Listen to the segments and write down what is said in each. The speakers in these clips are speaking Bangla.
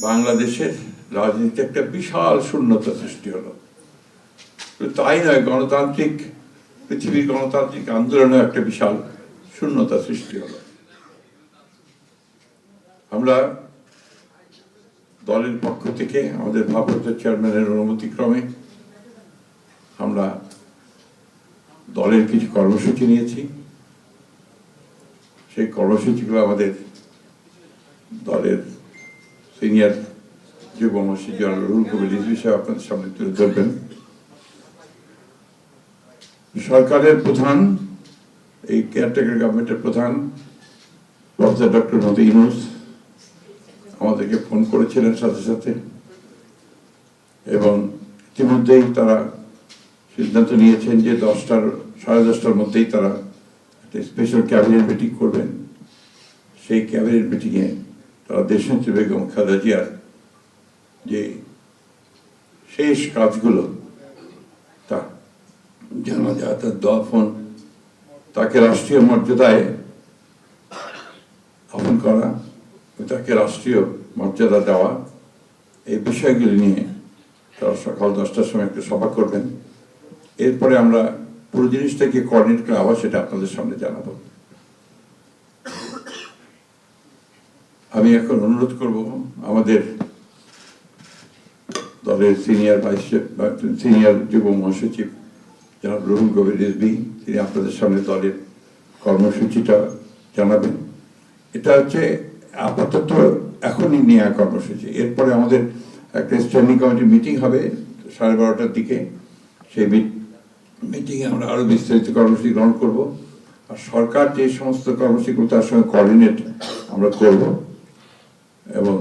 বাংলাদেশের রাজনীতিতে একটা বিশাল শূন্যতা সৃষ্টি হলো। তাই নয়, পৃথিবীর গণতান্ত্রিক আন্দোলনে একটা বিশাল শূন্যতা সৃষ্টি হলো। আমরা দলের পক্ষ থেকে আমাদের ভারপ্রাপ্ত চেয়ারম্যানের অনুমতিক্রমে আমরা দলের কিছু কর্মসূচি নিয়েছি। সেই কর্মসূচিগুলো আমাদের দলের সিনিয়র যুব মহাসচিব রুহুল কবির রিজভী সাহেব আপনাদের সামনে তুলে ধরবেন। সরকারের প্রধান, এই কেয়ারটেকার গভর্নমেন্টের প্রধান প্রফেসর ডক্টর মোহাম্মদ ইউনূস আমাদেরকে ফোন করেছিলেন সাথে সাথে, এবং ইতিমধ্যেই তারা সিদ্ধান্ত নিয়েছেন যে 10টার মধ্যেই তারা একটা স্পেশাল ক্যাবিনেট মিটিং করবেন। সেই ক্যাবিনেট মিটিংয়ে তারা দেশনেত্রী বেগম খালেদা জিয়ার যে শেষ কাজগুলো তা জানা যায়, তার দফন, তাকে রাষ্ট্রীয় মর্যাদায় দাফন করা, তাকে রাষ্ট্রীয় মর্যাদা দেওয়া, এই বিষয়গুলি নিয়ে তারা সকাল 10টার সময় একটা সভা করবেন। এরপরে আমরা পুরো জিনিসটাকে কোঅর্ডিনেট করে আবার সেটা আপনাদের সামনে জানাবো। আমি এখন অনুরোধ করব আমাদের দলের সিনিয়র যুব মহাসচিব জনাব রুহুল কবির রিজভী, তিনি আপনাদের সামনে দলের কর্মসূচিটা জানাবেন। এটা হচ্ছে আপাতত এখনই নেওয়া কর্মসূচি। এরপরে আমাদের একটা স্ট্যান্ডিং কমিটি মিটিং হবে 12:30টার দিকে। সেই মিটিংয়ে আমরা আরও বিস্তারিত কর্মসূচি গ্রহণ করব, আর সরকার যে সমস্ত কর্মসূচিগুলো তার সঙ্গে কোঅর্ডিনেট আমরা করব, এবং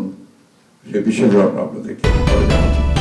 সে বিষয়গুলো আমরা আপনাদেরকে জানাবো।